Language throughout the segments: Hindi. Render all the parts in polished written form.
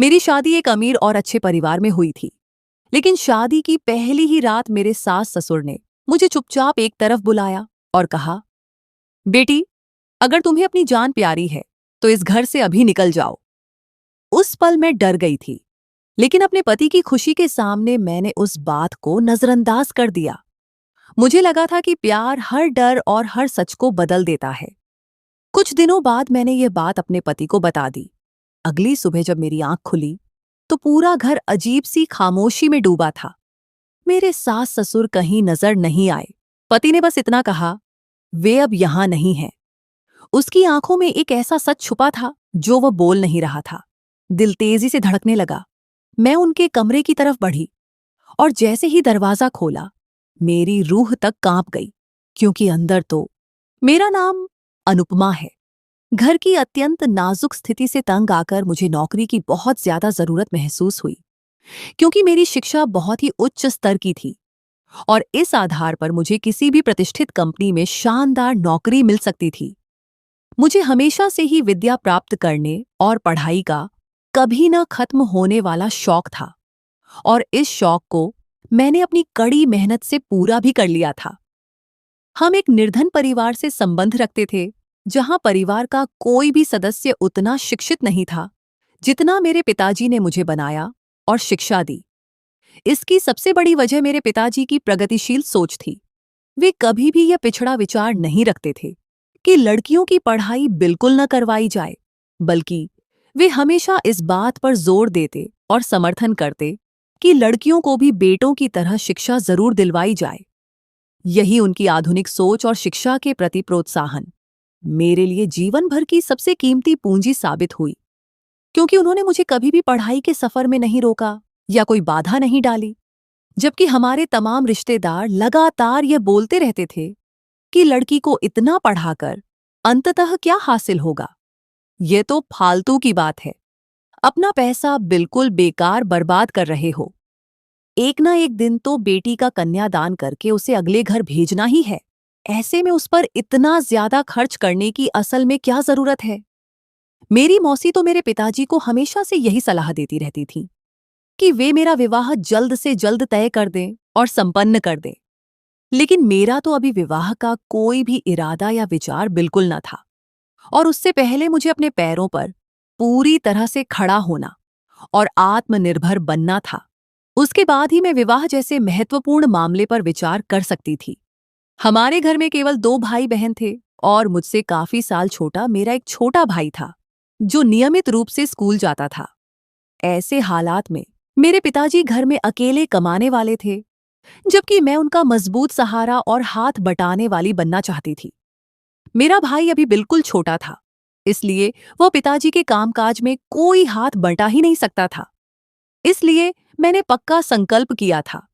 मेरी शादी एक अमीर और अच्छे परिवार में हुई थी, लेकिन शादी की पहली ही रात मेरे सास ससुर ने मुझे चुपचाप एक तरफ बुलाया और कहा, बेटी, अगर तुम्हें अपनी जान प्यारी है तो इस घर से अभी निकल जाओ। उस पल मैं डर गई थी, लेकिन अपने पति की खुशी के सामने मैंने उस बात को नजरअंदाज कर दिया। मुझे लगा था कि प्यार हर डर और हर सच को बदल देता है। कुछ दिनों बाद मैंने ये बात अपने पति को बता दी। अगली सुबह जब मेरी आंख खुली तो पूरा घर अजीब सी खामोशी में डूबा था। मेरे सास ससुर कहीं नजर नहीं आए। पति ने बस इतना कहा, वे अब यहां नहीं हैं। उसकी आंखों में एक ऐसा सच छुपा था जो वह बोल नहीं रहा था। दिल तेजी से धड़कने लगा। मैं उनके कमरे की तरफ बढ़ी और जैसे ही दरवाजा खोला, मेरी रूह तक कांप गई, क्योंकि अंदर तो मेरा नाम अनुपमा है। घर की अत्यंत नाजुक स्थिति से तंग आकर मुझे नौकरी की बहुत ज्यादा जरूरत महसूस हुई, क्योंकि मेरी शिक्षा बहुत ही उच्च स्तर की थी और इस आधार पर मुझे किसी भी प्रतिष्ठित कंपनी में शानदार नौकरी मिल सकती थी। मुझे हमेशा से ही विद्या प्राप्त करने और पढ़ाई का कभी न खत्म होने वाला शौक था, और इस शौक को मैंने अपनी कड़ी मेहनत से पूरा भी कर लिया था। हम एक निर्धन परिवार से संबंध रखते थे, जहां परिवार का कोई भी सदस्य उतना शिक्षित नहीं था जितना मेरे पिताजी ने मुझे बनाया और शिक्षा दी। इसकी सबसे बड़ी वजह मेरे पिताजी की प्रगतिशील सोच थी। वे कभी भी यह पिछड़ा विचार नहीं रखते थे कि लड़कियों की पढ़ाई बिल्कुल न करवाई जाए, बल्कि वे हमेशा इस बात पर जोर देते और समर्थन करते कि लड़कियों को भी बेटों की तरह शिक्षा जरूर दिलवाई जाए। यही उनकी आधुनिक सोच और शिक्षा के प्रति प्रोत्साहन मेरे लिए जीवन भर की सबसे कीमती पूंजी साबित हुई, क्योंकि उन्होंने मुझे कभी भी पढ़ाई के सफर में नहीं रोका या कोई बाधा नहीं डाली। जबकि हमारे तमाम रिश्तेदार लगातार यह बोलते रहते थे कि लड़की को इतना पढ़ाकर अंततः क्या हासिल होगा, ये तो फालतू की बात है, अपना पैसा बिल्कुल बेकार बर्बाद कर रहे हो। एक ना एक दिन तो बेटी का कन्यादान करके उसे अगले घर भेजना ही है। ऐसे में उस पर इतना ज्यादा खर्च करने की असल में क्या जरूरत है। मेरी मौसी तो मेरे पिताजी को हमेशा से यही सलाह देती रहती थी कि वे मेरा विवाह जल्द से जल्द तय कर दें और संपन्न कर दें। लेकिन मेरा तो अभी विवाह का कोई भी इरादा या विचार बिल्कुल न था, और उससे पहले मुझे अपने पैरों पर पूरी तरह से खड़ा होना और आत्मनिर्भर बनना था। उसके बाद ही मैं विवाह जैसे महत्वपूर्ण मामले पर विचार कर सकती थी। हमारे घर में केवल 2 भाई बहन थे, और मुझसे काफी साल छोटा मेरा एक छोटा भाई था जो नियमित रूप से स्कूल जाता था। ऐसे हालात में मेरे पिताजी घर में अकेले कमाने वाले थे, जबकि मैं उनका मजबूत सहारा और हाथ बटाने वाली बनना चाहती थी। मेरा भाई अभी बिल्कुल छोटा था, इसलिए वह पिताजी के कामकाज में कोई हाथ बटा ही नहीं सकता था। इसलिए मैंने पक्का संकल्प किया था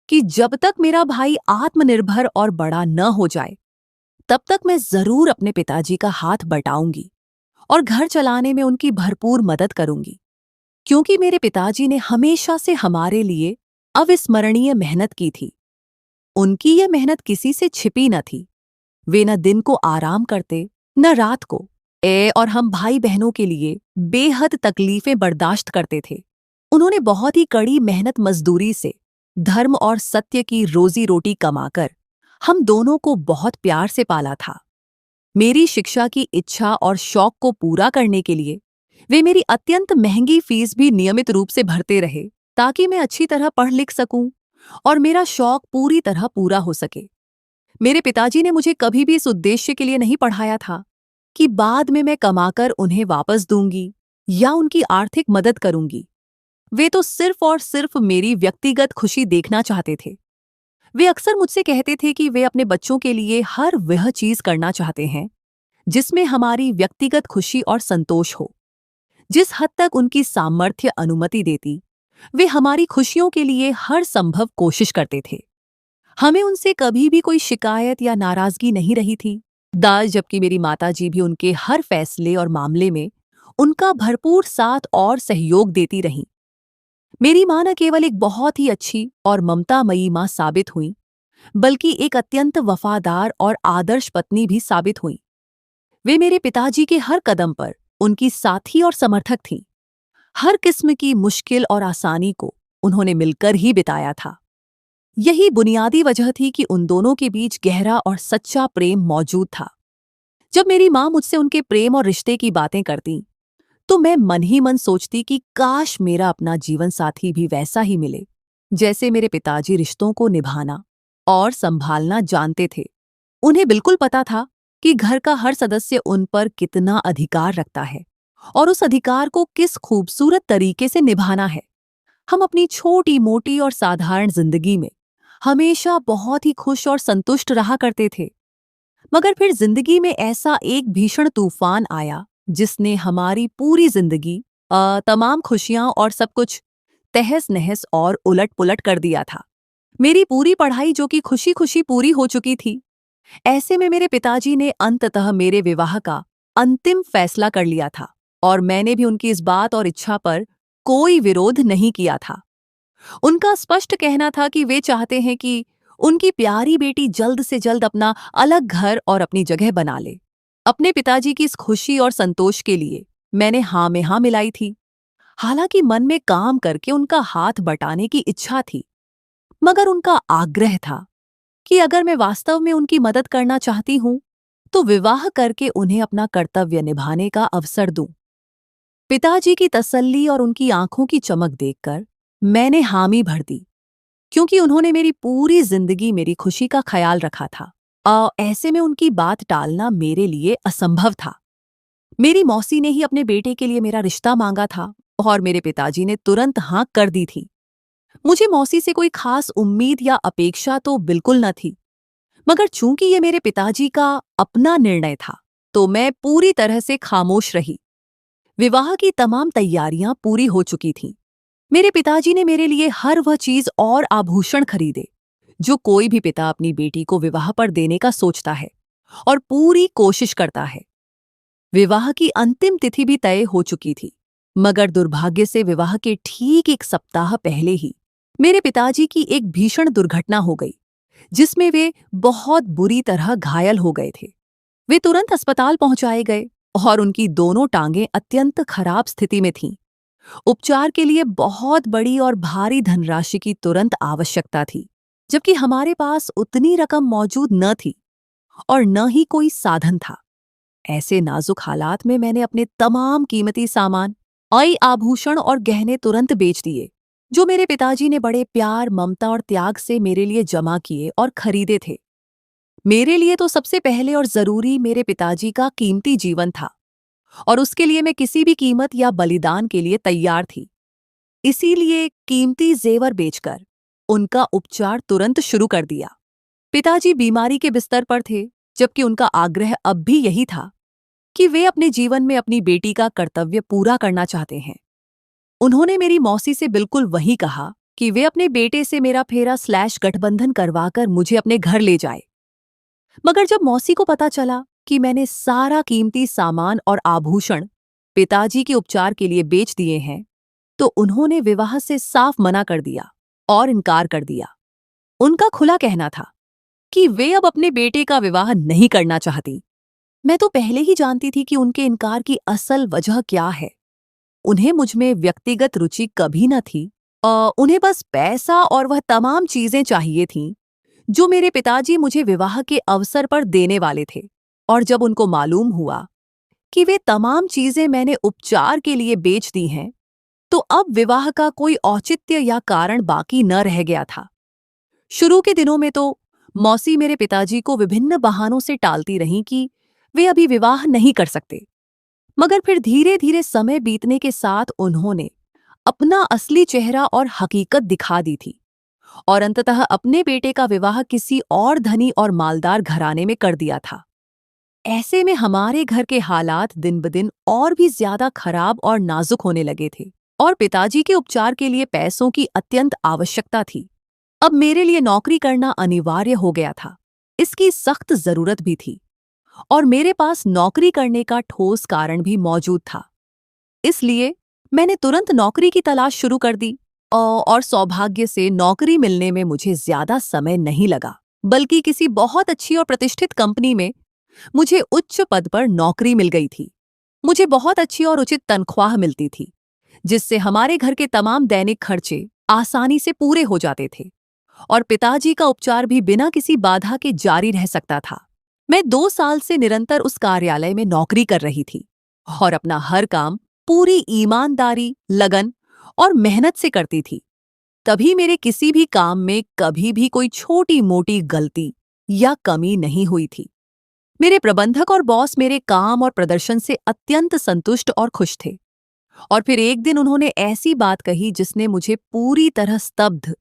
कि जब तक मेरा भाई आत्मनिर्भर और बड़ा न हो जाए, तब तक मैं जरूर अपने पिताजी का हाथ बटाऊंगी और घर चलाने में उनकी भरपूर मदद करूंगी, क्योंकि मेरे पिताजी ने हमेशा से हमारे लिए अविस्मरणीय मेहनत की थी। उनकी यह मेहनत किसी से छिपी न थी। वे न दिन को आराम करते न रात को, और हम भाई बहनों के लिए बेहद तकलीफें बर्दाश्त करते थे। उन्होंने बहुत ही कड़ी मेहनत मजदूरी से धर्म और सत्य की रोजी रोटी कमाकर हम दोनों को बहुत प्यार से पाला था। मेरी शिक्षा की इच्छा और शौक को पूरा करने के लिए वे मेरी अत्यंत महंगी फीस भी नियमित रूप से भरते रहे, ताकि मैं अच्छी तरह पढ़ लिख सकूं और मेरा शौक पूरी तरह पूरा हो सके। मेरे पिताजी ने मुझे कभी भी इस उद्देश्य के लिए नहीं पढ़ाया था कि बाद में मैं कमाकर उन्हें वापस दूंगी या उनकी आर्थिक मदद करूंगी। वे तो सिर्फ और सिर्फ मेरी व्यक्तिगत खुशी देखना चाहते थे। वे अक्सर मुझसे कहते थे कि वे अपने बच्चों के लिए हर वह चीज करना चाहते हैं जिसमें हमारी व्यक्तिगत खुशी और संतोष हो। जिस हद तक उनकी सामर्थ्य अनुमति देती, वे हमारी खुशियों के लिए हर संभव कोशिश करते थे। हमें उनसे कभी भी कोई शिकायत या नाराजगी नहीं रही थी। जबकि मेरी माताजी भी उनके हर फैसले और मामले में उनका भरपूर साथ और सहयोग देती रहीं। मेरी मां न केवल एक बहुत ही अच्छी और ममतामयी मां साबित हुई, बल्कि एक अत्यंत वफादार और आदर्श पत्नी भी साबित हुई। वे मेरे पिताजी के हर कदम पर उनकी साथी और समर्थक थीं। हर किस्म की मुश्किल और आसानी को उन्होंने मिलकर ही बिताया था। यही बुनियादी वजह थी कि उन दोनों के बीच गहरा और सच्चा प्रेम मौजूद था। जब मेरी माँ मुझसे उनके प्रेम और रिश्ते की बातें करती, तो मैं मन ही मन सोचती कि काश मेरा अपना जीवन साथी भी वैसा ही मिले, जैसे मेरे पिताजी रिश्तों को निभाना और संभालना जानते थे। उन्हें बिल्कुल पता था कि घर का हर सदस्य उन पर कितना अधिकार रखता है और उस अधिकार को किस खूबसूरत तरीके से निभाना है। हम अपनी छोटी मोटी और साधारण जिंदगी में हमेशा बहुत ही खुश और संतुष्ट रहा करते थे। मगर फिर जिंदगी में ऐसा एक भीषण तूफान आया जिसने हमारी पूरी जिंदगी, तमाम खुशियां और सब कुछ तहस नहस और उलट पुलट कर दिया था। मेरी पूरी पढ़ाई जो कि खुशी खुशी पूरी हो चुकी थी, ऐसे में मेरे पिताजी ने अंततः मेरे विवाह का अंतिम फैसला कर लिया था और मैंने भी उनकी इस बात और इच्छा पर कोई विरोध नहीं किया था। उनका स्पष्ट कहना था कि वे चाहते हैं कि उनकी प्यारी बेटी जल्द से जल्द अपना अलग घर और अपनी जगह बना ले। अपने पिताजी की इस खुशी और संतोष के लिए मैंने हाँ में हाँ मिलाई थी। हालांकि मन में काम करके उनका हाथ बटाने की इच्छा थी, मगर उनका आग्रह था कि अगर मैं वास्तव में उनकी मदद करना चाहती हूं, तो विवाह करके उन्हें अपना कर्तव्य निभाने का अवसर दूं। पिताजी की तसल्ली और उनकी आंखों की चमक देखकर मैंने हामी भर दी, क्योंकि उन्होंने मेरी पूरी जिंदगी मेरी खुशी का ख्याल रखा था। ऐसे में उनकी बात टालना मेरे लिए असंभव था। मेरी मौसी ने ही अपने बेटे के लिए मेरा रिश्ता मांगा था और मेरे पिताजी ने तुरंत हाँ कर दी थी। मुझे मौसी से कोई खास उम्मीद या अपेक्षा तो बिल्कुल न थी, मगर चूंकि ये मेरे पिताजी का अपना निर्णय था, तो मैं पूरी तरह से खामोश रही। विवाह की तमाम तैयारियां पूरी हो चुकी थीं। मेरे पिताजी ने मेरे लिए हर वह चीज और आभूषण खरीदे जो कोई भी पिता अपनी बेटी को विवाह पर देने का सोचता है और पूरी कोशिश करता है। विवाह की अंतिम तिथि भी तय हो चुकी थी, मगर दुर्भाग्य से विवाह के ठीक एक सप्ताह पहले ही मेरे पिताजी की एक भीषण दुर्घटना हो गई, जिसमें वे बहुत बुरी तरह घायल हो गए थे। वे तुरंत अस्पताल पहुंचाए गए और उनकी दोनों टांगें अत्यंत खराब स्थिति में थीं। उपचार के लिए बहुत बड़ी और भारी धनराशि की तुरंत आवश्यकता थी, जबकि हमारे पास उतनी रकम मौजूद न थी और न ही कोई साधन था। ऐसे नाजुक हालात में मैंने अपने तमाम कीमती सामान, आभूषण और गहने तुरंत बेच दिए, जो मेरे पिताजी ने बड़े प्यार, ममता और त्याग से मेरे लिए जमा किए और खरीदे थे। मेरे लिए तो सबसे पहले और जरूरी मेरे पिताजी का कीमती जीवन था और उसके लिए मैं किसी भी कीमत या बलिदान के लिए तैयार थी। इसीलिए कीमती जेवर बेचकर उनका उपचार तुरंत शुरू कर दिया। पिताजी बीमारी के बिस्तर पर थे, जबकि उनका आग्रह अब भी यही था कि वे अपने जीवन में अपनी बेटी का कर्तव्य पूरा करना चाहते हैं। उन्होंने मेरी मौसी से बिल्कुल वही कहा कि वे अपने बेटे से मेरा फेरा / गठबंधन करवाकर मुझे अपने घर ले जाए। मगर जब मौसी को पता चला कि मैंने सारा कीमती सामान और आभूषण पिताजी के उपचार के लिए बेच दिए हैं, तो उन्होंने विवाह से साफ मना कर दिया और इनकार कर दिया। उनका खुला कहना था कि वे अब अपने बेटे का विवाह नहीं करना चाहती। मैं तो पहले ही जानती थी कि उनके इनकार की असल वजह क्या है। उन्हें मुझ में व्यक्तिगत रुचि कभी न थी। उन्हें बस पैसा और वह तमाम चीजें चाहिए थीं जो मेरे पिताजी मुझे विवाह के अवसर पर देने वाले थे। और जब उनको मालूम हुआ कि वे तमाम चीजें मैंने उपचार के लिए बेच दी हैं, तो अब विवाह का कोई औचित्य या कारण बाकी न रह गया था। शुरू के दिनों में तो मौसी मेरे पिताजी को विभिन्न बहानों से टालती रहीं कि वे अभी विवाह नहीं कर सकते, मगर फिर धीरे धीरे समय बीतने के साथ उन्होंने अपना असली चेहरा और हकीकत दिखा दी थी और अंततः अपने बेटे का विवाह किसी और धनी और मालदार घराने में कर दिया था। ऐसे में हमारे घर के हालात दिन ब दिन और भी ज्यादा खराब और नाजुक होने लगे थे और पिताजी के उपचार के लिए पैसों की अत्यंत आवश्यकता थी। अब मेरे लिए नौकरी करना अनिवार्य हो गया था। इसकी सख्त जरूरत भी थी और मेरे पास नौकरी करने का ठोस कारण भी मौजूद था। इसलिए मैंने तुरंत नौकरी की तलाश शुरू कर दी और सौभाग्य से नौकरी मिलने में मुझे ज्यादा समय नहीं लगा, बल्कि किसी बहुत अच्छी और प्रतिष्ठित कंपनी में मुझे उच्च पद पर नौकरी मिल गई थी। मुझे बहुत अच्छी और उचित तनख्वाह मिलती थी, जिससे हमारे घर के तमाम दैनिक खर्चे आसानी से पूरे हो जाते थे और पिताजी का उपचार भी बिना किसी बाधा के जारी रह सकता था। मैं 2 साल से निरंतर उस कार्यालय में नौकरी कर रही थी और अपना हर काम पूरी ईमानदारी, लगन और मेहनत से करती थी। तभी मेरे किसी भी काम में कभी भी कोई छोटी मोटी गलती या कमी नहीं हुई थी। मेरे प्रबंधक और बॉस मेरे काम और प्रदर्शन से अत्यंत संतुष्ट और खुश थे। और फिर एक दिन उन्होंने ऐसी बात कही जिसने मुझे पूरी तरह स्तब्ध,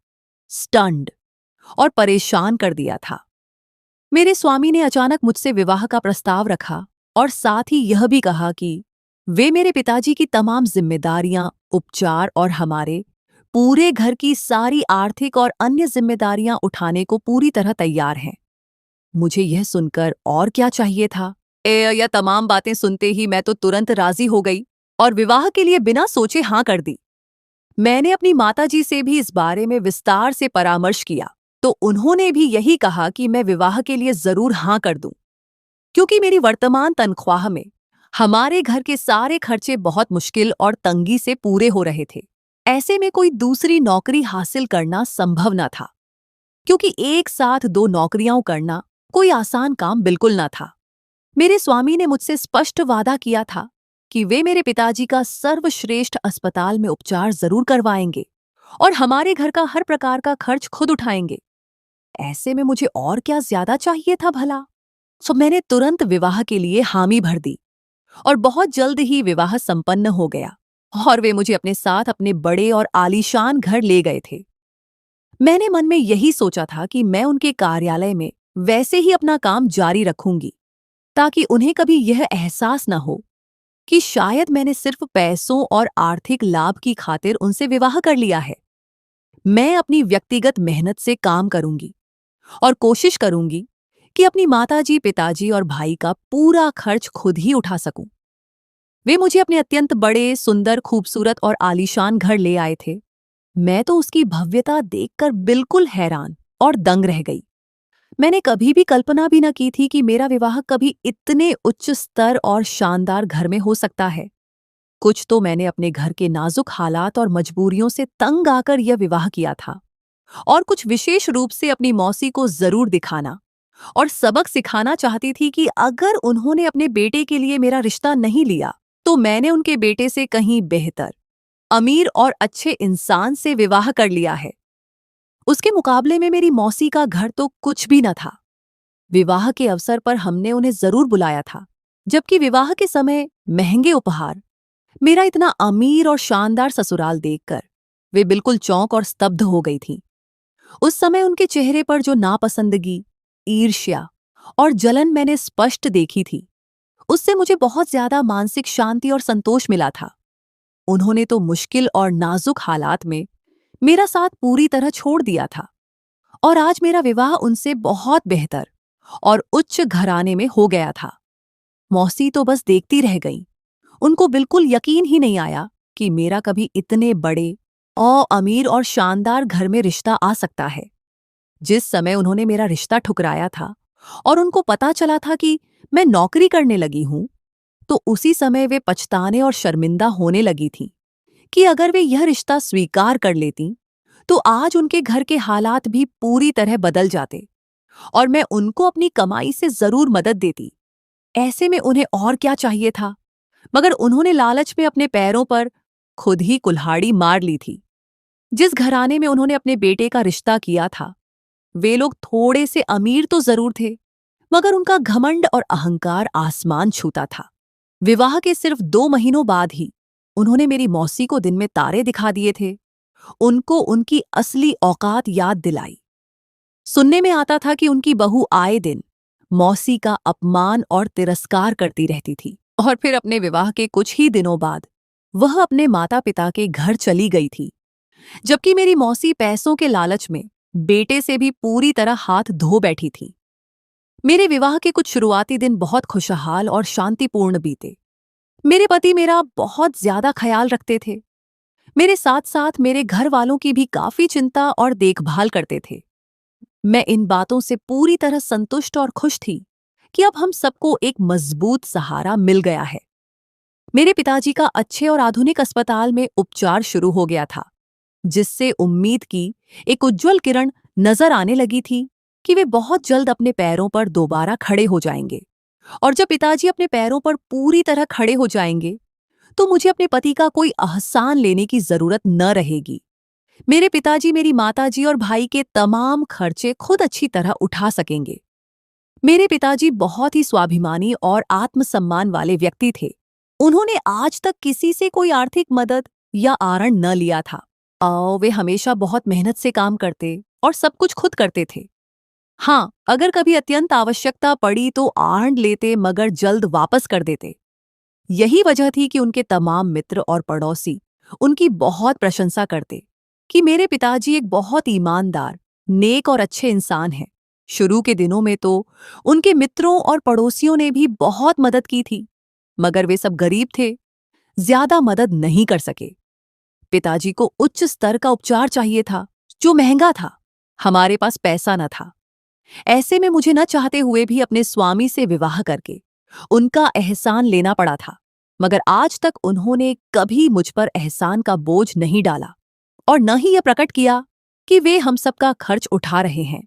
स्टन्ड और परेशान कर दिया था। मेरे स्वामी ने अचानक मुझसे विवाह का प्रस्ताव रखा और साथ ही यह भी कहा कि वे मेरे पिताजी की तमाम जिम्मेदारियां, उपचार और हमारे पूरे घर की सारी आर्थिक और अन्य जिम्मेदारियां उठाने को पूरी तरह तैयार हैं। मुझे यह सुनकर और क्या चाहिए था। यह तमाम बातें सुनते ही मैं तो तुरंत राजी हो गई और विवाह के लिए बिना सोचे हाँ कर दी। मैंने अपनी माताजी से भी इस बारे में विस्तार से परामर्श किया, तो उन्होंने भी यही कहा कि मैं विवाह के लिए जरूर हाँ कर दूं, क्योंकि मेरी वर्तमान तनख्वाह में हमारे घर के सारे खर्चे बहुत मुश्किल और तंगी से पूरे हो रहे थे। ऐसे में कोई दूसरी नौकरी हासिल करना संभव न था, क्योंकि एक साथ 2 नौकरियां करना कोई आसान काम बिल्कुल न था। मेरे स्वामी ने मुझसे स्पष्ट वादा किया था कि वे मेरे पिताजी का सर्वश्रेष्ठ अस्पताल में उपचार जरूर करवाएंगे और हमारे घर का हर प्रकार का खर्च खुद उठाएंगे। ऐसे में मुझे और क्या ज्यादा चाहिए था भला। सो मैंने तुरंत विवाह के लिए हामी भर दी और बहुत जल्द ही विवाह संपन्न हो गया और वे मुझे अपने साथ अपने बड़े और आलीशान घर ले गए थे। मैंने मन में यही सोचा था कि मैं उनके कार्यालय में वैसे ही अपना काम जारी रखूंगी, ताकि उन्हें कभी यह एहसास न हो कि शायद मैंने सिर्फ पैसों और आर्थिक लाभ की खातिर उनसे विवाह कर लिया है। मैं अपनी व्यक्तिगत मेहनत से काम करूंगी और कोशिश करूंगी कि अपनी माताजी, पिताजी और भाई का पूरा खर्च खुद ही उठा सकूं। वे मुझे अपने अत्यंत बड़े, सुंदर, खूबसूरत और आलीशान घर ले आए थे। मैं तो उसकी भव्यता देखकर बिल्कुल हैरान और दंग रह गई। मैंने कभी भी कल्पना भी न की थी कि मेरा विवाह कभी इतने उच्च स्तर और शानदार घर में हो सकता है। कुछ तो मैंने अपने घर के नाजुक हालात और मजबूरियों से तंग आकर यह विवाह किया था, और कुछ विशेष रूप से अपनी मौसी को जरूर दिखाना और सबक सिखाना चाहती थी कि अगर उन्होंने अपने बेटे के लिए मेरा रिश्ता नहीं लिया, तो मैंने उनके बेटे से कहीं बेहतर, अमीर और अच्छे इंसान से विवाह कर लिया है। उसके मुकाबले में मेरी मौसी का घर तो कुछ भी न था। विवाह के अवसर पर हमने उन्हें जरूर बुलाया था, जबकि विवाह के समय महंगे उपहार, मेरा इतना अमीर और शानदार ससुराल देखकर वे बिल्कुल चौंक और स्तब्ध हो गई थीं। उस समय उनके चेहरे पर जो नापसंदगी, ईर्ष्या और जलन मैंने स्पष्ट देखी थी, उससे मुझे बहुत ज्यादा मानसिक शांति और संतोष मिला था। उन्होंने तो मुश्किल और नाजुक हालात में मेरा साथ पूरी तरह छोड़ दिया था, और आज मेरा विवाह उनसे बहुत बेहतर और उच्च घराने में हो गया था। मौसी तो बस देखती रह गईं। उनको बिल्कुल यकीन ही नहीं आया कि मेरा कभी इतने बड़े और अमीर और शानदार घर में रिश्ता आ सकता है। जिस समय उन्होंने मेरा रिश्ता ठुकराया था और उनको पता चला था कि मैं नौकरी करने लगी हूं, तो उसी समय वे पछताने और शर्मिंदा होने लगी थीं कि अगर वे यह रिश्ता स्वीकार कर लेतीं, तो आज उनके घर के हालात भी पूरी तरह बदल जाते और मैं उनको अपनी कमाई से जरूर मदद देती। ऐसे में उन्हें और क्या चाहिए था, मगर उन्होंने लालच में अपने पैरों पर खुद ही कुल्हाड़ी मार ली थी। जिस घराने में उन्होंने अपने बेटे का रिश्ता किया था, वे लोग थोड़े से अमीर तो जरूर थे, मगर उनका घमंड और अहंकार आसमान छूता था। विवाह के सिर्फ 2 महीनों बाद ही उन्होंने मेरी मौसी को दिन में तारे दिखा दिए थे, उनको उनकी असली औकात याद दिलाई। सुनने में आता था कि उनकी बहू आए दिन मौसी का अपमान और तिरस्कार करती रहती थी, और फिर अपने विवाह के कुछ ही दिनों बाद वह अपने माता पिता के घर चली गई थी, जबकि मेरी मौसी पैसों के लालच में बेटे से भी पूरी तरह हाथ धो बैठी थी। मेरे विवाह के कुछ शुरुआती दिन बहुत खुशहाल और शांतिपूर्ण बीते। मेरे पति मेरा बहुत ज्यादा ख्याल रखते थे। मेरे साथ साथ मेरे घर वालों की भी काफी चिंता और देखभाल करते थे। मैं इन बातों से पूरी तरह संतुष्ट और खुश थी कि अब हम सबको एक मजबूत सहारा मिल गया है। मेरे पिताजी का अच्छे और आधुनिक अस्पताल में उपचार शुरू हो गया था, जिससे उम्मीद की एक उज्जवल किरण नजर आने लगी थी कि वे बहुत जल्द अपने पैरों पर दोबारा खड़े हो जाएंगे। और जब पिताजी अपने पैरों पर पूरी तरह खड़े हो जाएंगे, तो मुझे अपने पति का कोई एहसान लेने की जरूरत न रहेगी। मेरे पिताजी मेरी माताजी और भाई के तमाम खर्चे खुद अच्छी तरह उठा सकेंगे। मेरे पिताजी बहुत ही स्वाभिमानी और आत्मसम्मान वाले व्यक्ति थे। उन्होंने आज तक किसी से कोई आर्थिक मदद या आरण न लिया था। वे हमेशा बहुत मेहनत से काम करते और सब कुछ खुद करते थे। हाँ, अगर कभी अत्यंत आवश्यकता पड़ी तो आरण लेते, मगर जल्द वापस कर देते। यही वजह थी कि उनके तमाम मित्र और पड़ोसी उनकी बहुत प्रशंसा करते कि मेरे पिताजी एक बहुत ईमानदार, नेक और अच्छे इंसान हैं। शुरू के दिनों में तो उनके मित्रों और पड़ोसियों ने भी बहुत मदद की थी, मगर वे सब गरीब थे, ज्यादा मदद नहीं कर सके। पिताजी को उच्च स्तर का उपचार चाहिए था, जो महंगा था। हमारे पास पैसा न था। ऐसे में मुझे न चाहते हुए भी अपने स्वामी से विवाह करके उनका एहसान लेना पड़ा था। मगर आज तक उन्होंने कभी मुझ पर एहसान का बोझ नहीं डाला और न ही यह प्रकट किया कि वे हम सबका खर्च उठा रहे हैं।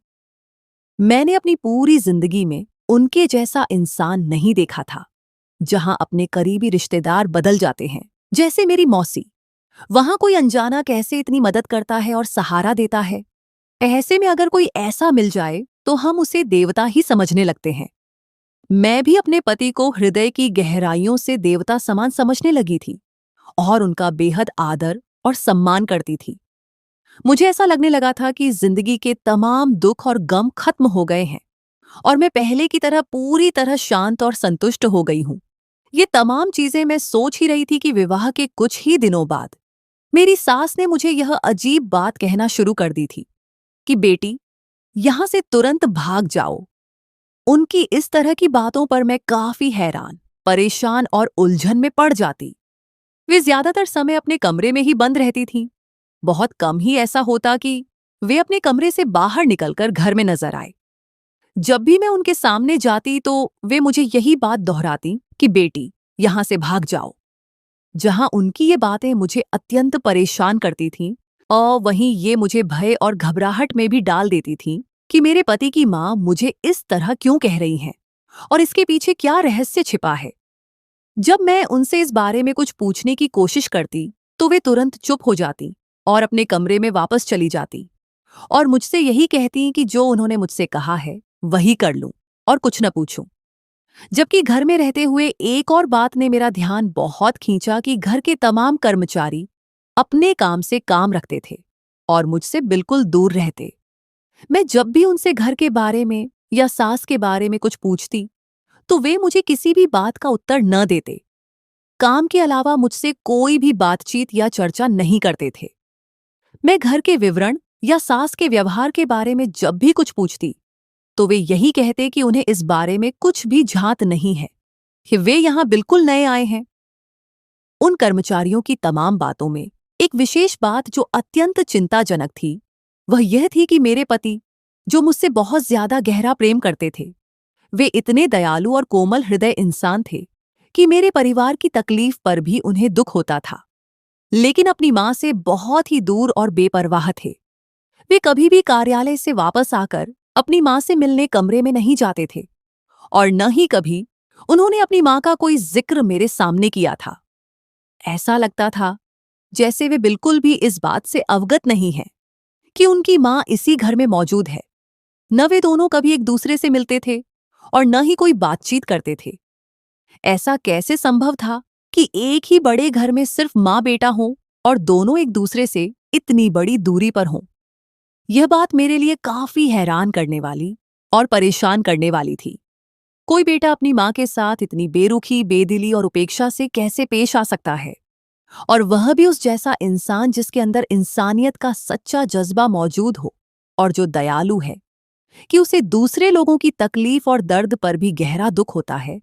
मैंने अपनी पूरी जिंदगी में उनके जैसा इंसान नहीं देखा था। जहां अपने करीबी रिश्तेदार बदल जाते हैं, जैसे मेरी मौसी, वहां कोई अनजाना कैसे इतनी मदद करता है और सहारा देता है। ऐसे में अगर कोई ऐसा मिल जाए तो हम उसे देवता ही समझने लगते हैं। मैं भी अपने पति को हृदय की गहराइयों से देवता समान समझने लगी थी और उनका बेहद आदर और सम्मान करती थी। मुझे ऐसा लगने लगा था कि जिंदगी के तमाम दुख और गम खत्म हो गए हैं और मैं पहले की तरह पूरी तरह शांत और संतुष्ट हो गई हूं। ये तमाम चीजें मैं सोच ही रही थी कि विवाह के कुछ ही दिनों बाद मेरी सास ने मुझे यह अजीब बात कहना शुरू कर दी थी कि बेटी, यहां से तुरंत भाग जाओ। उनकी इस तरह की बातों पर मैं काफी हैरान, परेशान और उलझन में पड़ जाती। वे ज्यादातर समय अपने कमरे में ही बंद रहती थीं। बहुत कम ही ऐसा होता कि वे अपने कमरे से बाहर निकलकर घर में नजर आए। जब भी मैं उनके सामने जाती तो वे मुझे यही बात दोहराती कि बेटी, यहां से भाग जाओ। जहां उनकी ये बातें मुझे अत्यंत परेशान करती थीं, और वहीं ये मुझे भय और घबराहट में भी डाल देती थीं कि मेरे पति की मां मुझे इस तरह क्यों कह रही हैं और इसके पीछे क्या रहस्य छिपा है। जब मैं उनसे इस बारे में कुछ पूछने की कोशिश करती तो वे तुरंत चुप हो जाती और अपने कमरे में वापस चली जाती और मुझसे यही कहती कि जो उन्होंने मुझसे कहा है वही कर लूं और कुछ न पूछूं। जबकि घर में रहते हुए एक और बात ने मेरा ध्यान बहुत खींचा कि घर के तमाम कर्मचारी अपने काम से काम रखते थे और मुझसे बिल्कुल दूर रहते। मैं जब भी उनसे घर के बारे में या सास के बारे में कुछ पूछती तो वे मुझे किसी भी बात का उत्तर न देते। काम के अलावा मुझसे कोई भी बातचीत या चर्चा नहीं करते थे। मैं घर के विवरण या सास के व्यवहार के बारे में जब भी कुछ पूछती तो वे यही कहते कि उन्हें इस बारे में कुछ भी झात नहीं है, कि वे यहां बिल्कुल नए आए हैं। उन कर्मचारियों की तमाम बातों में एक विशेष बात जो अत्यंत चिंताजनक थी, वह यह थी कि मेरे पति, जो मुझसे बहुत ज्यादा गहरा प्रेम करते थे, वे इतने दयालु और कोमल हृदय इंसान थे कि मेरे परिवार की तकलीफ पर भी उन्हें दुख होता था, लेकिन अपनी मां से बहुत ही दूर और बेपरवाह थे। वे कभी भी कार्यालय से वापस आकर अपनी मां से मिलने कमरे में नहीं जाते थे और न ही कभी उन्होंने अपनी मां का कोई जिक्र मेरे सामने किया था। ऐसा लगता था जैसे वे बिल्कुल भी इस बात से अवगत नहीं हैं कि उनकी मां इसी घर में मौजूद है। न वे दोनों कभी एक दूसरे से मिलते थे और न ही कोई बातचीत करते थे। ऐसा कैसे संभव था कि एक ही बड़े घर में सिर्फ मां बेटा हों और दोनों एक दूसरे से इतनी बड़ी दूरी पर हों? यह बात मेरे लिए काफी हैरान करने वाली और परेशान करने वाली थी। कोई बेटा अपनी मां के साथ इतनी बेरुखी, बेदिली और उपेक्षा से कैसे पेश आ सकता है, और वह भी उस जैसा इंसान जिसके अंदर इंसानियत का सच्चा जज्बा मौजूद हो और जो दयालु है कि उसे दूसरे लोगों की तकलीफ और दर्द पर भी गहरा दुख होता है।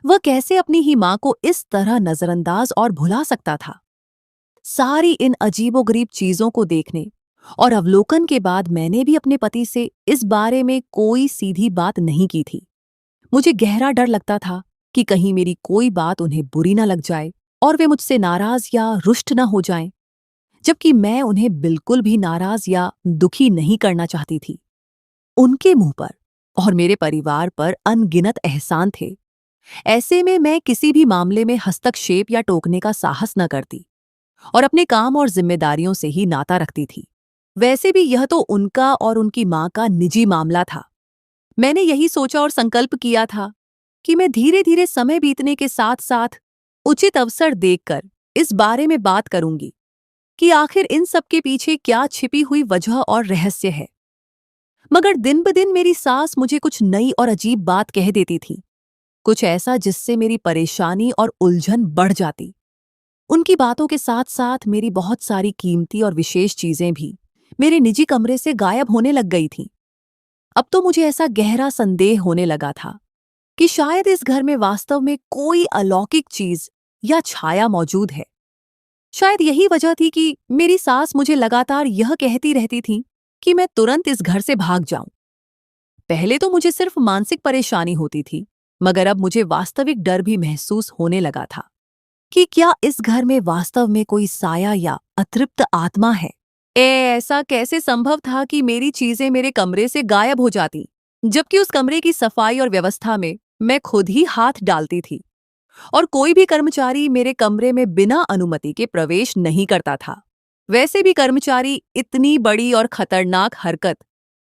वह कैसे अपनी ही मां को इस तरह नजरअंदाज और भुला सकता था? सारी इन अजीबोगरीब चीजों को देखने और अवलोकन के बाद मैंने भी अपने पति से इस बारे में कोई सीधी बात नहीं की थी। मुझे गहरा डर लगता था कि कहीं मेरी कोई बात उन्हें बुरी ना लग जाए और वे मुझसे नाराज या रुष्ट ना हो जाएं, जबकि मैं उन्हें बिल्कुल भी नाराज या दुखी नहीं करना चाहती थी। उनके मुंह पर और मेरे परिवार पर अनगिनत एहसान थे। ऐसे में मैं किसी भी मामले में हस्तक्षेप या टोकने का साहस न करती और अपने काम और जिम्मेदारियों से ही नाता रखती थी। वैसे भी यह तो उनका और उनकी मां का निजी मामला था। मैंने यही सोचा और संकल्प किया था कि मैं धीरे धीरे समय बीतने के साथ साथ उचित अवसर देखकर इस बारे में बात करूंगी कि आखिर इन सब के पीछे क्या छिपी हुई वजह और रहस्य है। मगर दिन ब दिन मेरी सास मुझे कुछ नई और अजीब बात कह देती थी, कुछ ऐसा जिससे मेरी परेशानी और उलझन बढ़ जाती। उनकी बातों के साथ साथ मेरी बहुत सारी कीमती और विशेष चीजें भी मेरे निजी कमरे से गायब होने लग गई थीं। अब तो मुझे ऐसा गहरा संदेह होने लगा था कि शायद इस घर में वास्तव में कोई अलौकिक चीज या छाया मौजूद है। शायद यही वजह थी कि मेरी सास मुझे लगातार यह कहती रहती थी कि मैं तुरंत इस घर से भाग जाऊं। पहले तो मुझे सिर्फ मानसिक परेशानी होती थी, मगर अब मुझे वास्तविक डर भी महसूस होने लगा था कि क्या इस घर में वास्तव में कोई साया या अतृप्त आत्मा है। ऐसा कैसे संभव था कि मेरी चीजें मेरे कमरे से गायब हो जाती, जबकि उस कमरे की सफाई और व्यवस्था में मैं खुद ही हाथ डालती थी और कोई भी कर्मचारी मेरे कमरे में बिना अनुमति के प्रवेश नहीं करता था। वैसे भी कर्मचारी इतनी बड़ी और खतरनाक हरकत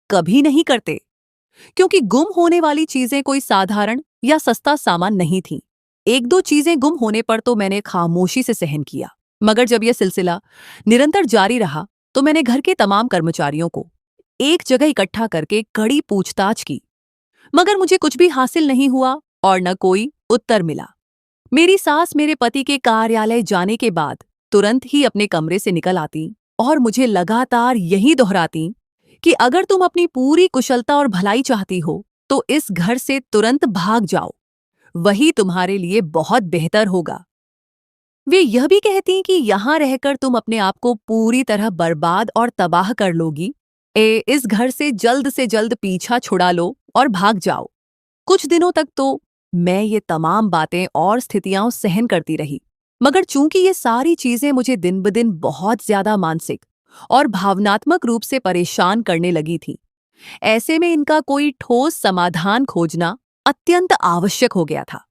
कभी नहीं करते, क्योंकि गुम होने वाली चीजें कोई साधारण या सस्ता सामान नहीं थी। एक दो चीजें गुम होने पर तो मैंने खामोशी से सहन किया, मगर जब यह सिलसिला निरंतर जारी रहा तो मैंने घर के तमाम कर्मचारियों को एक जगह इकट्ठा करके कड़ी पूछताछ की, मगर मुझे कुछ भी हासिल नहीं हुआ और न कोई उत्तर मिला। मेरी सास मेरे पति के कार्यालय जाने के बाद तुरंत ही अपने कमरे से निकल आती और मुझे लगातार यही दोहराती कि अगर तुम अपनी पूरी कुशलता और भलाई चाहती हो तो इस घर से तुरंत भाग जाओ, वही तुम्हारे लिए बहुत बेहतर होगा। वे यह भी कहती कि यहां रहकर तुम अपने आप को पूरी तरह बर्बाद और तबाह कर लोगी। इस घर से जल्द पीछा छुड़ा लो और भाग जाओ। कुछ दिनों तक तो मैं ये तमाम बातें और स्थितियां सहन करती रही, मगर चूंकि ये सारी चीजें मुझे दिन ब दिन बहुत ज्यादा मानसिक और भावनात्मक रूप से परेशान करने लगी थी, ऐसे में इनका कोई ठोस समाधान खोजना अत्यंत आवश्यक हो गया था।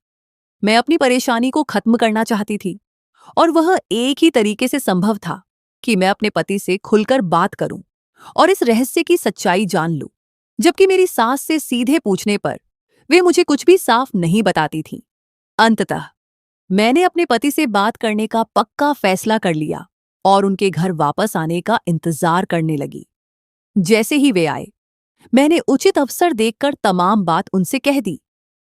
मैं अपनी परेशानी को खत्म करना चाहती थी और वह एक ही तरीके से संभव था कि मैं अपने पति से खुलकर बात करूं और इस रहस्य की सच्चाई जान लूं, जबकि मेरी सास से सीधे पूछने पर वे मुझे कुछ भी साफ नहीं बताती थीं। अंततः मैंने अपने पति से बात करने का पक्का फैसला कर लिया और उनके घर वापस आने का इंतजार करने लगी। जैसे ही वे आए, मैंने उचित अवसर देखकर तमाम बात उनसे कह दी,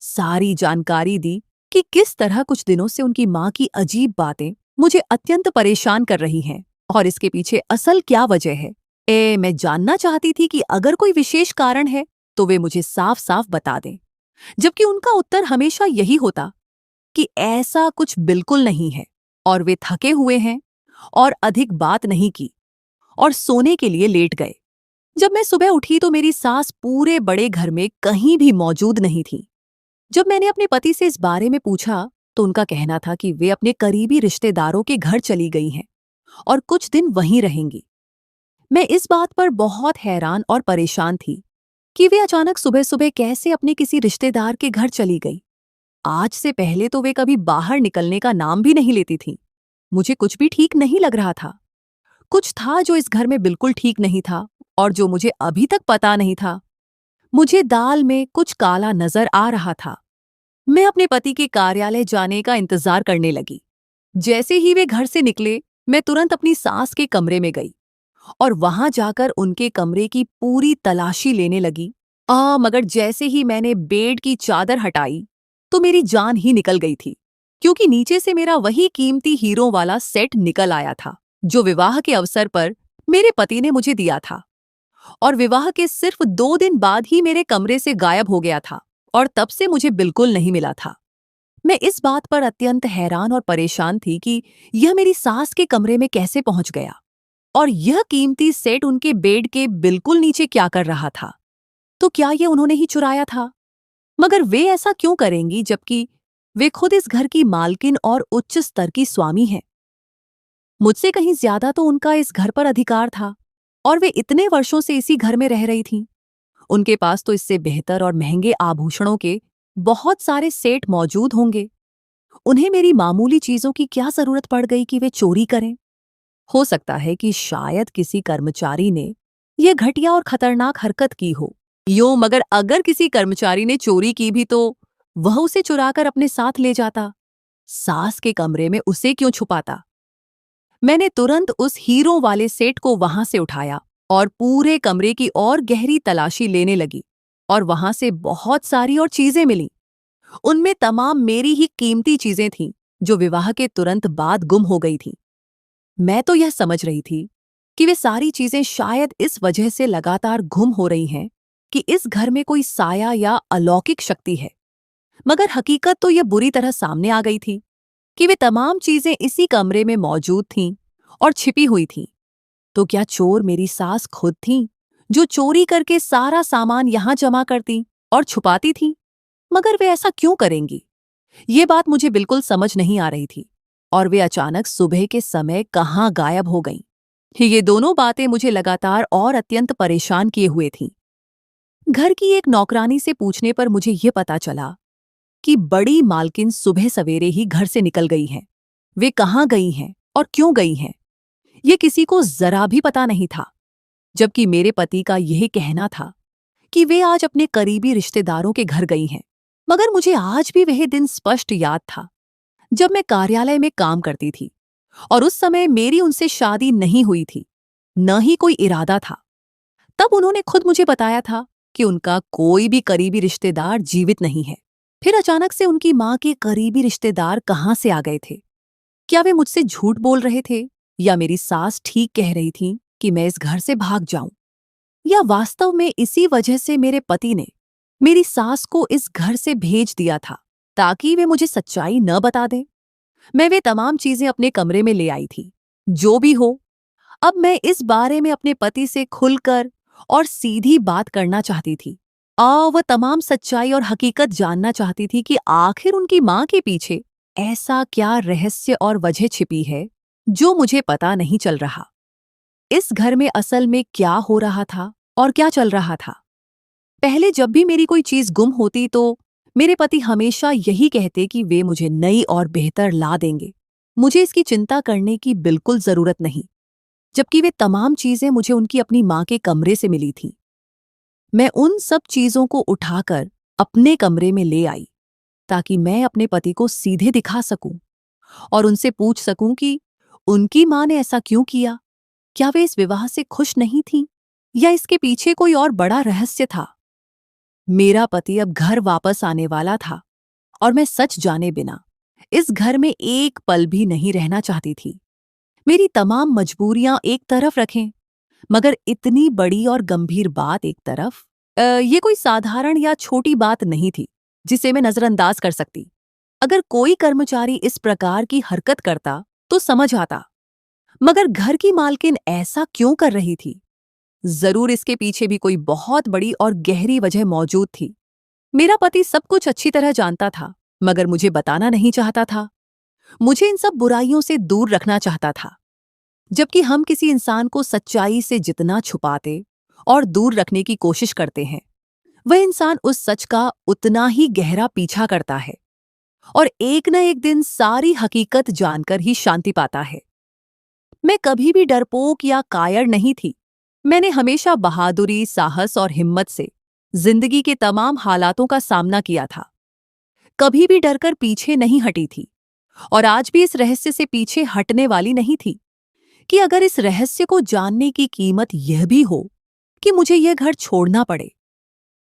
सारी जानकारी दी कि किस तरह कुछ दिनों से उनकी मां की अजीब बातें मुझे अत्यंत परेशान कर रही हैं और इसके पीछे असल क्या वजह है। मैं जानना चाहती थी कि अगर कोई विशेष कारण है तो वे मुझे साफ साफ बता दें, जबकि उनका उत्तर हमेशा यही होता कि ऐसा कुछ बिल्कुल नहीं है और वे थके हुए हैं और अधिक बात नहीं की और सोने के लिए लेट गए। जब मैं सुबह उठी तो मेरी सास पूरे बड़े घर में कहीं भी मौजूद नहीं थी। जब मैंने अपने पति से इस बारे में पूछा तो उनका कहना था कि वे अपने करीबी रिश्तेदारों के घर चली गई हैं और कुछ दिन वहीं रहेंगी। मैं इस बात पर बहुत हैरान और परेशान थी कि वे अचानक सुबह सुबह कैसे अपने किसी रिश्तेदार के घर चली गई। आज से पहले तो वे कभी बाहर निकलने का नाम भी नहीं लेती थीं। मुझे कुछ भी ठीक नहीं लग रहा था। कुछ था जो इस घर में बिल्कुल ठीक नहीं था और जो मुझे अभी तक पता नहीं था। मुझे दाल में कुछ काला नजर आ रहा था। मैं अपने पति के कार्यालय जाने का इंतजार करने लगी। जैसे ही वे घर से निकले, मैं तुरंत अपनी सास के कमरे में गई और वहां जाकर उनके कमरे की पूरी तलाशी लेने लगी। मगर जैसे ही मैंने बेड की चादर हटाई तो मेरी जान ही निकल गई थी, क्योंकि नीचे से मेरा वही कीमती हीरों वाला सेट निकल आया था जो विवाह के अवसर पर मेरे पति ने मुझे दिया था और विवाह के सिर्फ 2 दिन बाद ही मेरे कमरे से गायब हो गया था और तब से मुझे बिल्कुल नहीं मिला था। मैं इस बात पर अत्यंत हैरान और परेशान थी कि यह मेरी सास के कमरे में कैसे पहुंच गया और यह कीमती सेट उनके बेड के बिल्कुल नीचे क्या कर रहा था। तो क्या यह उन्होंने ही चुराया था? मगर वे ऐसा क्यों करेंगी जबकि वे खुद इस घर की मालकिन और उच्च स्तर की स्वामी हैं। मुझसे कहीं ज्यादा तो उनका इस घर पर अधिकार था, और वे इतने वर्षों से इसी घर में रह रही थीं। उनके पास तो इससे बेहतर और महंगे आभूषणों के बहुत सारे सेट मौजूद होंगे। उन्हें मेरी मामूली चीजों की क्या जरूरत पड़ गई कि वे चोरी करें? हो सकता है कि शायद किसी कर्मचारी ने यह घटिया और खतरनाक हरकत की हो। मगर अगर किसी कर्मचारी ने चोरी की भी तो वह उसे चुराकर अपने साथ ले जाता। सास के कमरे में उसे क्यों छुपाता? मैंने तुरंत उस हीरो वाले सेट को वहां से उठाया और पूरे कमरे की और गहरी तलाशी लेने लगी, और वहां से बहुत सारी और चीजें मिली। उनमें तमाम मेरी ही कीमती चीजें थीं जो विवाह के तुरंत बाद गुम हो गई थीं। मैं तो यह समझ रही थी कि वे सारी चीजें शायद इस वजह से लगातार गुम हो रही हैं कि इस घर में कोई साया या अलौकिक शक्ति है। मगर हकीकत तो यह बुरी तरह सामने आ गई थी कि वे तमाम चीजें इसी कमरे में मौजूद थीं और छिपी हुई थीं। तो क्या चोर मेरी सास खुद थीं, जो चोरी करके सारा सामान यहां जमा करती और छुपाती थीं? मगर वे ऐसा क्यों करेंगी? ये बात मुझे बिल्कुल समझ नहीं आ रही थी। और वे अचानक सुबह के समय कहाँ गायब हो गईं? ये दोनों बातें मुझे लगातार और अत्यंत परेशान किए हुए थीं। घर की एक नौकरानी से पूछने पर मुझे ये पता चला कि बड़ी मालकिन सुबह सवेरे ही घर से निकल गई हैं। वे कहाँ गई हैं और क्यों गई हैं, ये किसी को जरा भी पता नहीं था। जबकि मेरे पति का यह कहना था कि वे आज अपने करीबी रिश्तेदारों के घर गई हैं। मगर मुझे आज भी वह दिन स्पष्ट याद था जब मैं कार्यालय में काम करती थी, और उस समय मेरी उनसे शादी नहीं हुई थी, न ही कोई इरादा था। तब उन्होंने खुद मुझे बताया था कि उनका कोई भी करीबी रिश्तेदार जीवित नहीं है। फिर अचानक से उनकी मां के करीबी रिश्तेदार कहां से आ गए थे? क्या वे मुझसे झूठ बोल रहे थे, या मेरी सास ठीक कह रही थी कि मैं इस घर से भाग जाऊं? या वास्तव में इसी वजह से मेरे पति ने मेरी सास को इस घर से भेज दिया था ताकि वे मुझे सच्चाई न बता दें? मैं वे तमाम चीजें अपने कमरे में ले आई थी। जो भी हो, अब मैं इस बारे में अपने पति से खुलकर और सीधी बात करना चाहती थी। वह तमाम सच्चाई और हकीकत जानना चाहती थी कि आखिर उनकी मां के पीछे ऐसा क्या रहस्य और वजह छिपी है जो मुझे पता नहीं चल रहा। इस घर में असल में क्या हो रहा था और क्या चल रहा था? पहले जब भी मेरी कोई चीज गुम होती तो मेरे पति हमेशा यही कहते कि वे मुझे नई और बेहतर ला देंगे। मुझे इसकी चिंता करने की बिल्कुल जरूरत नहीं, जबकि वे तमाम चीजें मुझे उनकी अपनी मां के कमरे से मिली थीं। मैं उन सब चीजों को उठाकर अपने कमरे में ले आई ताकि मैं अपने पति को सीधे दिखा सकूं और उनसे पूछ सकूं कि उनकी मां ने ऐसा क्यों किया। क्या वे इस विवाह से खुश नहीं थीं, या इसके पीछे कोई और बड़ा रहस्य था? मेरा पति अब घर वापस आने वाला था, और मैं सच जाने बिना इस घर में एक पल भी नहीं रहना चाहती थी। मेरी तमाम मजबूरियां एक तरफ रखें, मगर इतनी बड़ी और गंभीर बात एक तरफ। ये कोई साधारण या छोटी बात नहीं थी जिसे मैं नजरअंदाज कर सकती। अगर कोई कर्मचारी इस प्रकार की हरकत करता तो समझ आता, मगर घर की मालकिन ऐसा क्यों कर रही थी? जरूर इसके पीछे भी कोई बहुत बड़ी और गहरी वजह मौजूद थी। मेरा पति सब कुछ अच्छी तरह जानता था, मगर मुझे बताना नहीं चाहता था। मुझे इन सब बुराइयों से दूर रखना चाहता था। जबकि हम किसी इंसान को सच्चाई से जितना छुपाते और दूर रखने की कोशिश करते हैं, वह इंसान उस सच का उतना ही गहरा पीछा करता है और एक न एक दिन सारी हकीकत जानकर ही शांति पाता है। मैं कभी भी डरपोक या कायर नहीं थी। मैंने हमेशा बहादुरी, साहस और हिम्मत से जिंदगी के तमाम हालातों का सामना किया था। कभी भी डरकर पीछे नहीं हटी थी, और आज भी इस रहस्य से पीछे हटने वाली नहीं थी कि अगर इस रहस्य को जानने की कीमत यह भी हो कि मुझे यह घर छोड़ना पड़े,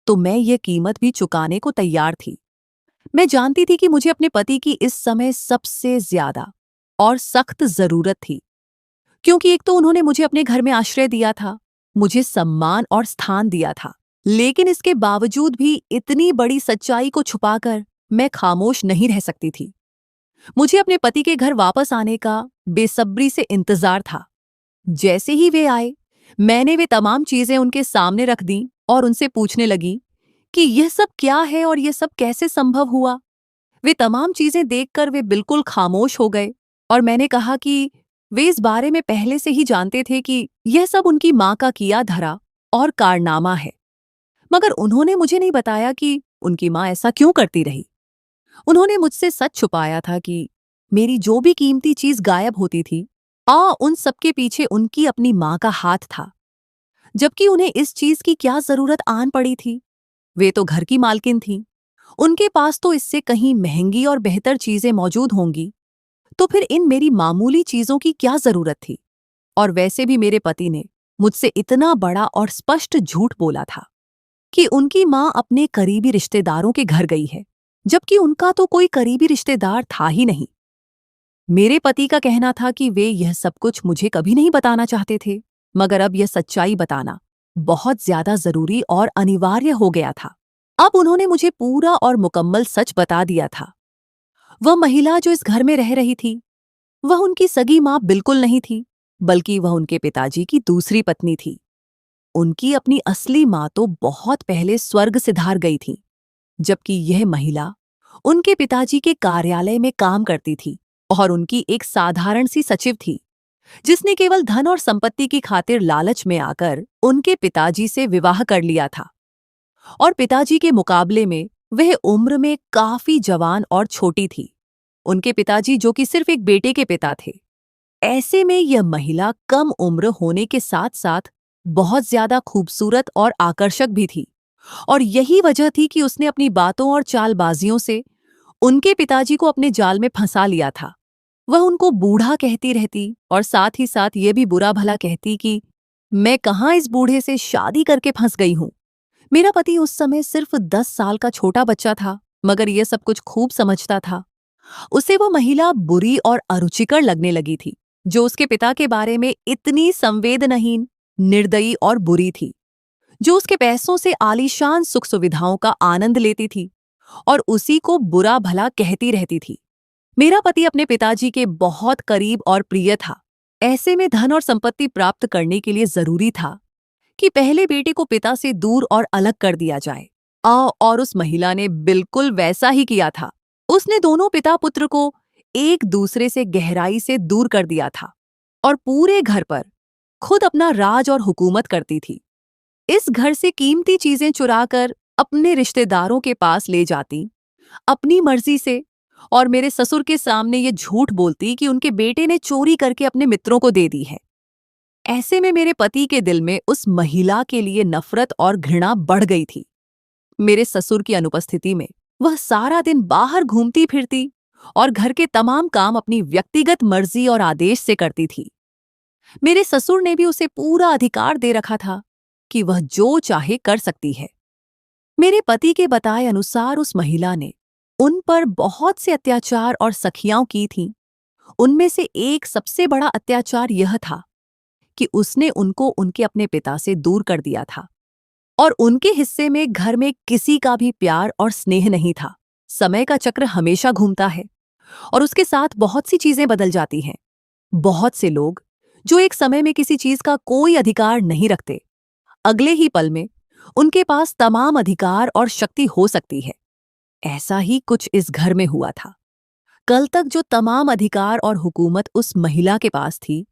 तो मैं यह कीमत भी चुकाने को तैयार थी। मैं जानती थी कि मुझे अपने पति की इस समय सबसे ज्यादा और सख्त जरूरत थी, क्योंकि एक तो उन्होंने मुझे अपने घर में आश्रय दिया था, मुझे सम्मान और स्थान दिया था, लेकिन इसके बावजूद भी इतनी बड़ी सच्चाई को छुपाकर मैं खामोश नहीं रह सकती थी। मुझे अपने पति के घर वापस आने का बेसब्री से इंतजार था। जैसे ही वे आए, मैंने वे तमाम चीजें उनके सामने रख दी और उनसे पूछने लगी कि यह सब क्या है और यह सब कैसे संभव हुआ। वे तमाम चीजें देखकर वे बिल्कुल खामोश हो गए और मैंने कहा कि वे इस बारे में पहले से ही जानते थे कि यह सब उनकी माँ का किया धरा और कारनामा है। मगर उन्होंने मुझे नहीं बताया कि उनकी माँ ऐसा क्यों करती रही। उन्होंने मुझसे सच छुपाया था कि मेरी जो भी कीमती चीज गायब होती थी, उन सबके पीछे उनकी अपनी माँ का हाथ था। जबकि उन्हें इस चीज की क्या जरूरत आन पड़ी थी? वे तो घर की मालकिन थीं। उनके पास तो इससे कहीं महंगी और बेहतर चीजें मौजूद होंगी। तो फिर इन मेरी मामूली चीजों की क्या जरूरत थी? और वैसे भी मेरे पति ने मुझसे इतना बड़ा और स्पष्ट झूठ बोला था कि उनकी माँ अपने करीबी रिश्तेदारों के घर गई है, जबकि उनका तो कोई करीबी रिश्तेदार था ही नहीं। मेरे पति का कहना था कि वे यह सब कुछ मुझे कभी नहीं बताना चाहते थे, मगर अब यह सच्चाई बताना बहुत ज्यादा जरूरी और अनिवार्य हो गया था। अब उन्होंने मुझे पूरा और मुकम्मल सच बता दिया था। वह महिला जो इस घर में रह रही थी, वह उनकी सगी माँ बिल्कुल नहीं थी, बल्कि वह उनके पिताजी की दूसरी पत्नी थी। उनकी अपनी असली माँ तो बहुत पहले स्वर्ग सिधार गई थी, जबकि यह महिला उनके पिताजी के कार्यालय में काम करती थी और उनकी एक साधारण सी सचिव थी, जिसने केवल धन और संपत्ति की खातिर लालच में आकर उनके पिताजी से विवाह कर लिया था। और पिताजी के मुकाबले में वह उम्र में काफी जवान और छोटी थी। उनके पिताजी जो कि सिर्फ एक बेटे के पिता थे। ऐसे में यह महिला कम उम्र होने के साथ साथ बहुत ज्यादा खूबसूरत और आकर्षक भी थी, और यही वजह थी कि उसने अपनी बातों और चालबाजियों से उनके पिताजी को अपने जाल में फंसा लिया था। वह उनको बूढ़ा कहती रहती और साथ ही साथ ये भी बुरा भला कहती कि मैं कहाँ इस बूढ़े से शादी करके फंस गई हूँ। मेरा पति उस समय सिर्फ 10 साल का छोटा बच्चा था, मगर यह सब कुछ खूब समझता था। उसे वो महिला बुरी और अरुचिकर लगने लगी थी, जो उसके पिता के बारे में इतनी संवेदनहीन, निर्दयी और बुरी थी, जो उसके पैसों से आलीशान सुख सुविधाओं का आनंद लेती थी और उसी को बुरा भला कहती रहती थी। मेरा पति अपने पिताजी के बहुत करीब और प्रिय था। ऐसे में धन और संपत्ति प्राप्त करने के लिए जरूरी था कि पहले बेटे को पिता से दूर और अलग कर दिया जाए। और उस महिला ने बिल्कुल वैसा ही किया था। उसने दोनों पिता पुत्र को एक दूसरे से गहराई से दूर कर दिया था और पूरे घर पर खुद अपना राज और हुकूमत करती थी। इस घर से कीमती चीजें चुराकर अपने रिश्तेदारों के पास ले जाती अपनी मर्जी से, और मेरे ससुर के सामने ये झूठ बोलती कि उनके बेटे ने चोरी करके अपने मित्रों को दे दी है। ऐसे में मेरे पति के दिल में उस महिला के लिए नफरत और घृणा बढ़ गई थी। मेरे ससुर की अनुपस्थिति में वह सारा दिन बाहर घूमती फिरती और घर के तमाम काम अपनी व्यक्तिगत मर्जी और आदेश से करती थी। मेरे ससुर ने भी उसे पूरा अधिकार दे रखा था कि वह जो चाहे कर सकती है। मेरे पति के बताए अनुसार उस महिला ने उन पर बहुत से अत्याचार और सखियां की थीं। उनमें से एक सबसे बड़ा अत्याचार यह था कि उसने उनको उनके अपने पिता से दूर कर दिया था, और उनके हिस्से में घर में किसी का भी प्यार और स्नेह नहीं था। समय का चक्र हमेशा घूमता है और उसके साथ बहुत सी चीजें बदल जाती हैं। बहुत से लोग जो एक समय में किसी चीज का कोई अधिकार नहीं रखते, अगले ही पल में उनके पास तमाम अधिकार और शक्ति हो सकती है। ऐसा ही कुछ इस घर में हुआ था। कल तक जो तमाम अधिकार और हुकूमत उस महिला के पास थी,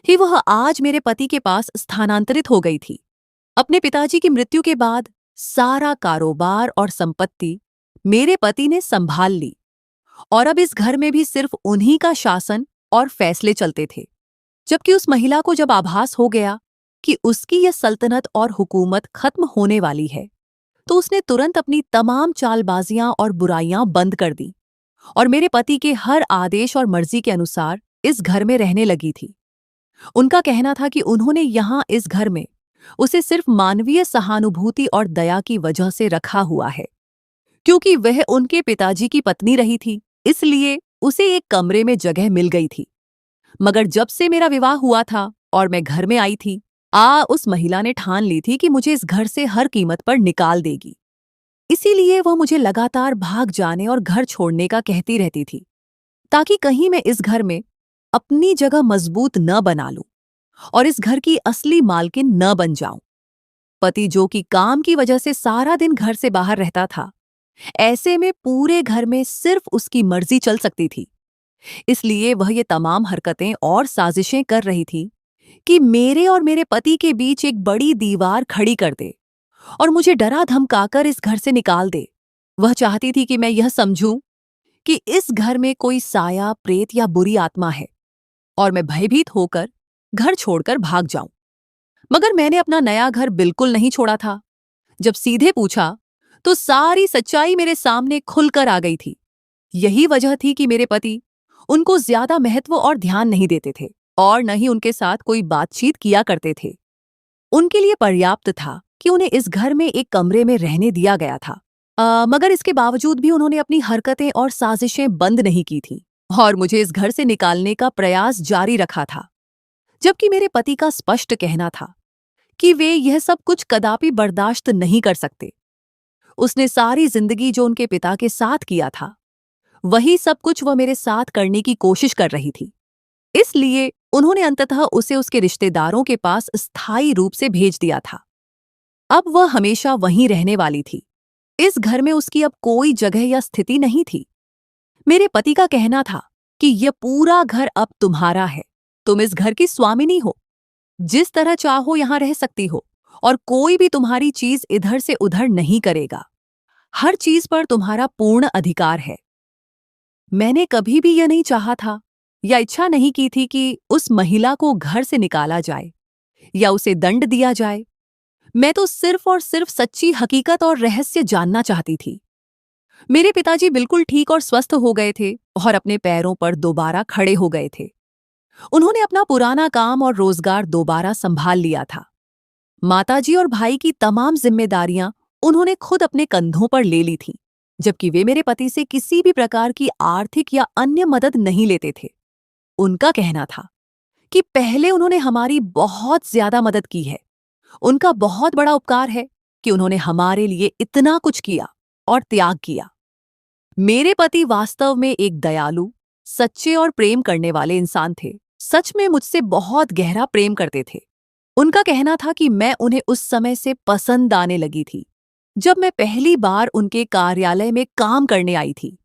ही वह आज मेरे पति के पास स्थानांतरित हो गई थी। अपने पिताजी की मृत्यु के बाद सारा कारोबार और संपत्ति मेरे पति ने संभाल ली, और अब इस घर में भी सिर्फ उन्हीं का शासन और फैसले चलते थे। जबकि उस महिला को जब आभास हो गया कि उसकी यह सल्तनत और हुकूमत खत्म होने वाली है, तो उसने तुरंत अपनी तमाम चालबाजियां और बुराइयां बंद कर दी और मेरे पति के हर आदेश और मर्जी के अनुसार इस घर में रहने लगी थी। उनका कहना था कि उन्होंने यहां इस घर में उसे सिर्फ मानवीय सहानुभूति और दया की वजह से रखा हुआ है, क्योंकि वह उनके पिताजी की पत्नी रही थी, इसलिए उसे एक कमरे में जगह मिल गई थी। मगर जब से मेरा विवाह हुआ था और मैं घर में आई थी, उस महिला ने ठान ली थी कि मुझे इस घर से हर कीमत पर निकाल देगी। इसीलिए वह मुझे लगातार भाग जाने और घर छोड़ने का कहती रहती थी, ताकि कहीं मैं इस घर में अपनी जगह मजबूत न बना लूं और इस घर की असली मालकिन न बन जाऊं। पति जो कि काम की वजह से सारा दिन घर से बाहर रहता था, ऐसे में पूरे घर में सिर्फ उसकी मर्जी चल सकती थी। इसलिए वह ये तमाम हरकतें और साजिशें कर रही थी कि मेरे और मेरे पति के बीच एक बड़ी दीवार खड़ी कर दे और मुझे डरा धमकाकर इस घर से निकाल दे। वह चाहती थी कि मैं यह समझूं कि इस घर में कोई साया, प्रेत या बुरी आत्मा है और मैं भयभीत होकर घर छोड़कर भाग जाऊं। मगर मैंने अपना नया घर बिल्कुल नहीं छोड़ा था। जब सीधे पूछा तो सारी सच्चाई मेरे सामने खुलकर आ गई थी। यही वजह थी कि मेरे पति उनको ज्यादा महत्व और ध्यान नहीं देते थे और न ही उनके साथ कोई बातचीत किया करते थे। उनके लिए पर्याप्त था कि उन्हें इस घर में एक कमरे में रहने दिया गया था। मगर इसके बावजूद भी उन्होंने अपनी हरकतें और साजिशें बंद नहीं की थी और मुझे इस घर से निकालने का प्रयास जारी रखा था, जबकि मेरे पति का स्पष्ट कहना था कि वे यह सब कुछ कदापि बर्दाश्त नहीं कर सकते। उसने सारी जिंदगी जो उनके पिता के साथ किया था, वही सब कुछ वह मेरे साथ करने की कोशिश कर रही थी। इसलिए उन्होंने अंततः उसे उसके रिश्तेदारों के पास स्थायी रूप से भेज दिया था। अब वह हमेशा वहीं रहने वाली थी। इस घर में उसकी अब कोई जगह या स्थिति नहीं थी। मेरे पति का कहना था कि यह पूरा घर अब तुम्हारा है, तुम इस घर की स्वामिनी हो, जिस तरह चाहो यहां रह सकती हो और कोई भी तुम्हारी चीज इधर से उधर नहीं करेगा। हर चीज पर तुम्हारा पूर्ण अधिकार है। मैंने कभी भी यह नहीं चाहा था या इच्छा नहीं की थी कि उस महिला को घर से निकाला जाए या उसे दंड दिया जाए। मैं तो सिर्फ और सिर्फ सच्ची हकीकत और रहस्य जानना चाहती थी। मेरे पिताजी बिल्कुल ठीक और स्वस्थ हो गए थे और अपने पैरों पर दोबारा खड़े हो गए थे। उन्होंने अपना पुराना काम और रोजगार दोबारा संभाल लिया था। माताजी और भाई की तमाम जिम्मेदारियां उन्होंने खुद अपने कंधों पर ले ली थीं, जबकि वे मेरे पति से किसी भी प्रकार की आर्थिक या अन्य मदद नहीं लेते थे। उनका कहना था कि पहले उन्होंने हमारी बहुत ज्यादा मदद की है। उनका बहुत बड़ा उपकार है कि उन्होंने हमारे लिए इतना कुछ किया और त्याग किया। मेरे पति वास्तव में एक दयालु, सच्चे और प्रेम करने वाले इंसान थे। सच में मुझसे बहुत गहरा प्रेम करते थे। उनका कहना था कि मैं उन्हें उस समय से पसंद आने लगी थी जब मैं पहली बार उनके कार्यालय में काम करने आई थी।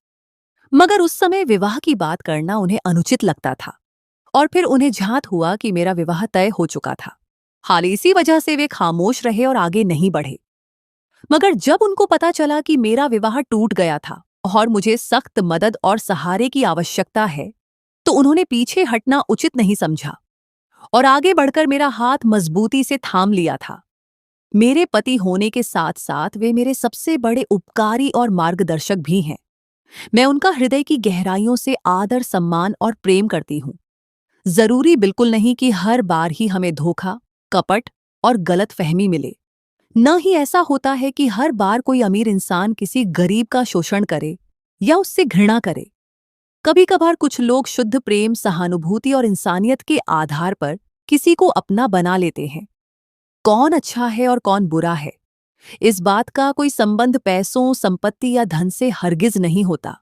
मगर उस समय विवाह की बात करना उन्हें अनुचित लगता था और फिर उन्हें झांत हुआ कि मेरा विवाह तय हो चुका था। हाल इसी वजह से वे खामोश रहे और आगे नहीं बढ़े। मगर जब उनको पता चला कि मेरा विवाह टूट गया था और मुझे सख्त मदद और सहारे की आवश्यकता है, तो उन्होंने पीछे हटना उचित नहीं समझा और आगे बढ़कर मेरा हाथ मजबूती से थाम लिया था। मेरे पति होने के साथ साथ वे मेरे सबसे बड़े उपकारी और मार्गदर्शक भी हैं। मैं उनका हृदय की गहराइयों से आदर, सम्मान और प्रेम करती हूँ। जरूरी बिल्कुल नहीं कि हर बार ही हमें धोखा, कपट और गलत फहमी मिले। न ही ऐसा होता है कि हर बार कोई अमीर इंसान किसी गरीब का शोषण करे या उससे घृणा करे। कभी कभार कुछ लोग शुद्ध प्रेम, सहानुभूति और इंसानियत के आधार पर किसी को अपना बना लेते हैं। कौन अच्छा है और कौन बुरा है, इस बात का कोई संबंध पैसों, संपत्ति या धन से हरगिज नहीं होता।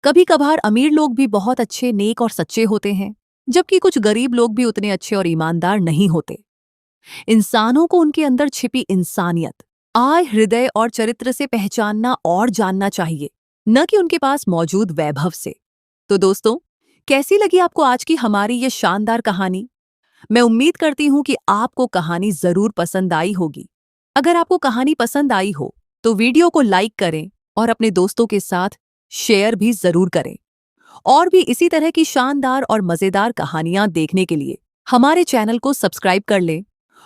कभी कभार अमीर लोग भी बहुत अच्छे, नेक और सच्चे होते हैं, जबकि कुछ गरीब लोग भी उतने अच्छे और ईमानदार नहीं होते। इंसानों को उनके अंदर छिपी इंसानियत, आय, हृदय और चरित्र से पहचानना और जानना चाहिए, न कि उनके पास मौजूद वैभव से। तो दोस्तों, कैसी लगी आपको आज की हमारी ये शानदार कहानी? मैं उम्मीद करती हूं कि आपको कहानी जरूर पसंद आई होगी। अगर आपको कहानी पसंद आई हो तो वीडियो को लाइक करें और अपने दोस्तों के साथ शेयर भी जरूर करें। और भी इसी तरह की शानदार और मजेदार कहानियां देखने के लिए हमारे चैनल को सब्सक्राइब कर लें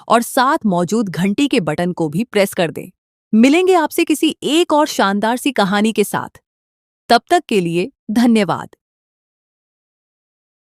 और साथ मौजूद घंटी के बटन को भी प्रेस कर दें। मिलेंगे आपसे किसी एक और शानदार सी कहानी के साथ। तब तक के लिए धन्यवाद।